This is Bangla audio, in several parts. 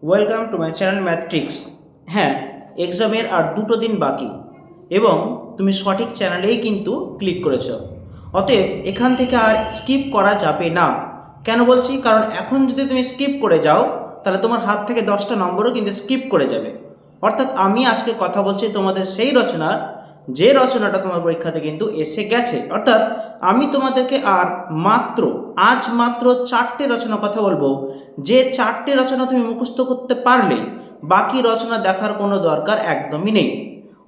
Welcome to my channel Mathtrix. হ্যাঁ, এক্সামের আর 2টো দিন বাকি এবং তুমি সঠিক চ্যানেলেই কিন্তু ক্লিক করেছো। অতএব এখান থেকে আর স্কিপ করা যাবে না। কেন বলছি? কারণ এখন যদি তুমি স্কিপ করে যাও তাহলে তোমার হাত থেকে 10টা নম্বরও কিন্তু স্কিপ করে যাবে। অর্থাৎ আমি আজকে কথা বলছি তোমাদের সেই রচনার, যে রচনাটা তোমার পরীক্ষাতে কিন্তু এসে গেছে। অর্থাৎ আমি তোমাদেরকে আর আজ মাত্র 4টে রচনা কথা বলবো, যে 4টে রচনা তুমি মুখস্থ করতে পারলে বাকি রচনা দেখার কোনো দরকার একদমই নেই।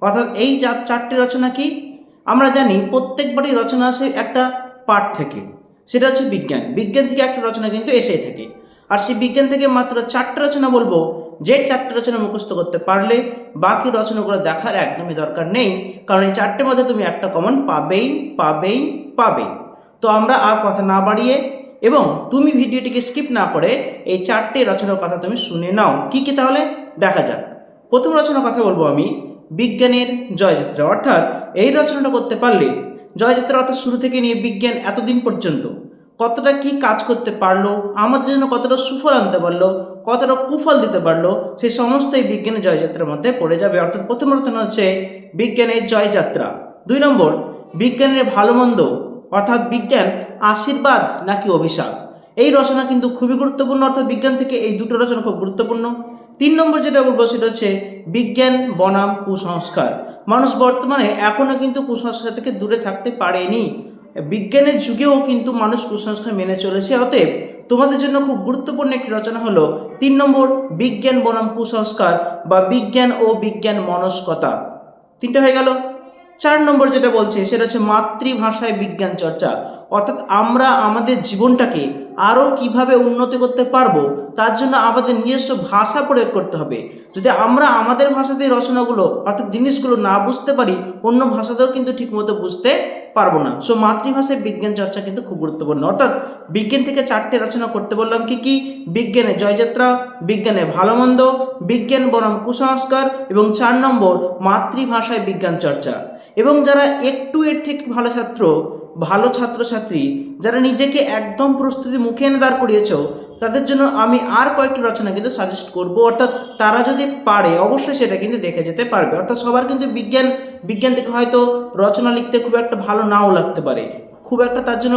অর্থাৎ এই 4টে রচনা কি? আমরা জানি প্রত্যেকবারই রচনা আসে একটা পাঠ থেকে, সেটা হচ্ছে বিজ্ঞান। বিজ্ঞান থেকে একটা রচনা কিন্তু এসেই থাকে, আর সেই বিজ্ঞান থেকে মাত্র 4টে রচনা বলবো, যে 4টে রচনা মুখস্থ করতে পারলে বাকি রচনাগুলো দেখার একদমই দরকার নেই, কারণ এই 4টের মধ্যে তুমি একটা কমন পাবেই পাবেই পাবে। তো আমরা আর কথা না বাড়িয়ে এবং তুমি ভিডিওটিকে স্কিপ না করে এই 4টে রচনার কথা তুমি শুনে নাও। কি কি তাহলে দেখা যাক। প্রথম রচনার কথা বলবো আমি বিজ্ঞানের জয়যাত্রা। অর্থাৎ এই রচনাটা করতে পারলে জয়যাত্রা অর্থাৎ শুরু থেকে নিয়ে বিজ্ঞান এতদিন পর্যন্ত কতটা কি কাজ করতে পারলো, আমাদের জন্য কতটা সুফল আনতে পারলো, কতটা কুফল দিতে পারলো, সেই সমস্ত এই বিজ্ঞানের জয়যাত্রার মধ্যে পড়ে যাবে। অর্থাৎ প্রথম রচনা হচ্ছে বিজ্ঞানের জয়যাত্রা। 2 নম্বর বিজ্ঞানের ভালো মন্দ, অর্থাৎ বিজ্ঞান আশীর্বাদ নাকি অভিশাপ। এই রচনা কিন্তু খুবই গুরুত্বপূর্ণ, অর্থাৎ বিজ্ঞান থেকে এই দুটো রচনা খুব গুরুত্বপূর্ণ। 3 নম্বর যেটা বলবো সেটা হচ্ছে বিজ্ঞান বনাম কুসংস্কার। মানুষ বর্তমানে এখনও কিন্তু কুসংস্কার থেকে দূরে থাকতে পারেনি। বিজ্ঞানের যুগেও কিন্তু মানুষ কুসংস্কার মেনে চলেছে। অতএব তোমাদের জন্য খুব গুরুত্বপূর্ণ একটি রচনা হলো 3 নম্বর বিজ্ঞান বনাম কুসংস্কার বা বিজ্ঞান ও বিজ্ঞান মনস্কতা। 3টে হয়ে গেল। 4 নম্বর যেটা বলছে সেটা হচ্ছে মাতৃভাষায় বিজ্ঞান চর্চা। অর্থাৎ আমরা আমাদের জীবনটাকে আরও কিভাবে উন্নতি করতে পারবো, তার জন্য আমাদের নিজস্ব ভাষা প্রয়োগ করতে হবে। যদি আমরা আমাদের ভাষাতে রচনাগুলো অর্থাৎ জিনিসগুলো না বুঝতে পারি, অন্য ভাষাতেও কিন্তু ঠিকমতো বুঝতে পারবো না। সো মাতৃভাষায় বিজ্ঞান চর্চা কিন্তু খুব গুরুত্বপূর্ণ। অর্থাৎ বিজ্ঞান থেকে 4টে রচনা করতে বললাম। কি কি? বিজ্ঞানের জয়যাত্রা, বিজ্ঞানের ভালো মন্দ, বিজ্ঞান বনাম কুসংস্কার এবং 4 নম্বর মাতৃভাষায় বিজ্ঞান চর্চা। এবং যারা একটু এর থেকে ভালো ছাত্রছাত্রী, যারা নিজেকে একদম প্রস্তুতি মুখে এনে দাঁড় করিয়েছ, তাদের জন্য আমি আর কয়েকটি রচনা কিন্তু সাজেস্ট করব। অর্থাৎ তারা যদি পারে অবশ্যই সেটা কিন্তু দেখে যেতে পারবে। অর্থাৎ সবার কিন্তু বিজ্ঞান থেকে হয়তো রচনা লিখতে খুব একটা ভালো নাও লাগতে পারে, খুব একটা তার জন্য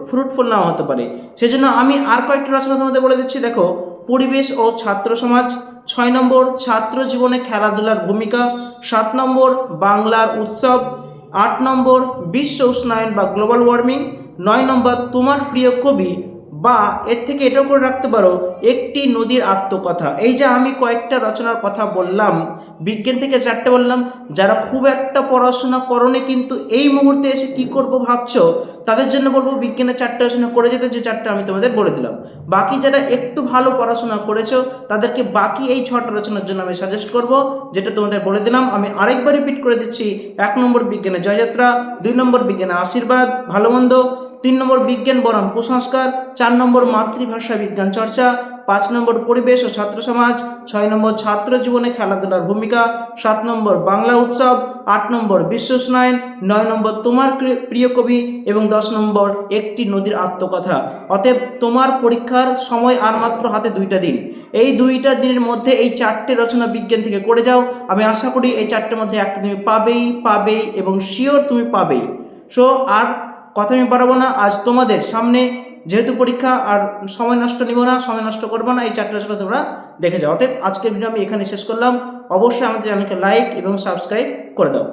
ফ্রুটফুল নাও হতে পারে। সেজন্য আমি আর কয়েকটি রচনা তোমাদের বলে দিচ্ছি। দেখো, পরিবেশ ও ছাত্র সমাজ। 6 নম্বর ছাত্র জীবনে খেলাধুলার ভূমিকা। 7 নম্বর বাংলার উৎসব। 8 নম্বর বিশ্ব উষ্ণায়ন বা গ্লোবাল ওয়ার্মিং। 9 নম্বর তোমার প্রিয় কবি, বা এর থেকে এটাও করে রাখতে পারো একটি নদীর আত্মকথা। এই যে আমি কয়েকটা রচনার কথা বললাম, বিজ্ঞান থেকে 4টে বললাম, যারা খুব একটা পড়াশোনা করোনি কিন্তু এই মুহূর্তে এসে কি করব ভাবছো, তাদের জন্য বলবো বিজ্ঞানের 4টে রচনা করে যেতে, যে 4টে আমি তোমাদের বলে দিলাম। বাকি যারা একটু ভালো পড়াশোনা করেছো তাদেরকে বাকি এই 6টা রচনার জন্য আমি সাজেস্ট করব, যেটা তোমাদের বলে দিলাম। আমি আরেকবার রিপিট করে দিচ্ছি। 1 নম্বর বিজ্ঞানের জয়যাত্রা, 2 নম্বর বিজ্ঞানের আশীর্বাদ ভালো মন্দ, 3 নম্বর বিজ্ঞান বনাম কুসংস্কার, 4 নম্বর মাতৃভাষা বিজ্ঞান চর্চা, 5 নম্বর পরিবেশ ও ছাত্র সমাজ, 6 নম্বর ছাত্র জীবনে খেলাধুলার ভূমিকা, 7 নম্বর বাংলা উৎসব, 8 নম্বর বিশ্ব উষ্ণায়ন, 9 নম্বর তোমার প্রিয় কবি এবং 10 নম্বর একটি নদীর আত্মকথা। অতএব তোমার পরীক্ষার সময় আর মাত্র হাতে 2টা দিন। এই 2টা দিনের মধ্যে এই 4টে রচনা বিজ্ঞান থেকে করে যাও। আমি আশা করি এই 4টের মধ্যে একটা তুমি পাবেই এবং শিওর তুমি পাবেই। সো আর কথা আমি পারবো না। আজ তোমাদের সামনে যেহেতু পরীক্ষা, আর সময় নষ্ট নিব না, সময় নষ্ট করবো না, এই 4টে রচনা তোমরা দেখে যাও। অতএব আজকের ভিডিও আমি এখানে শেষ করলাম। অবশ্যই আমাদের চ্যানেলকে লাইক এবং সাবস্ক্রাইব করে দাও।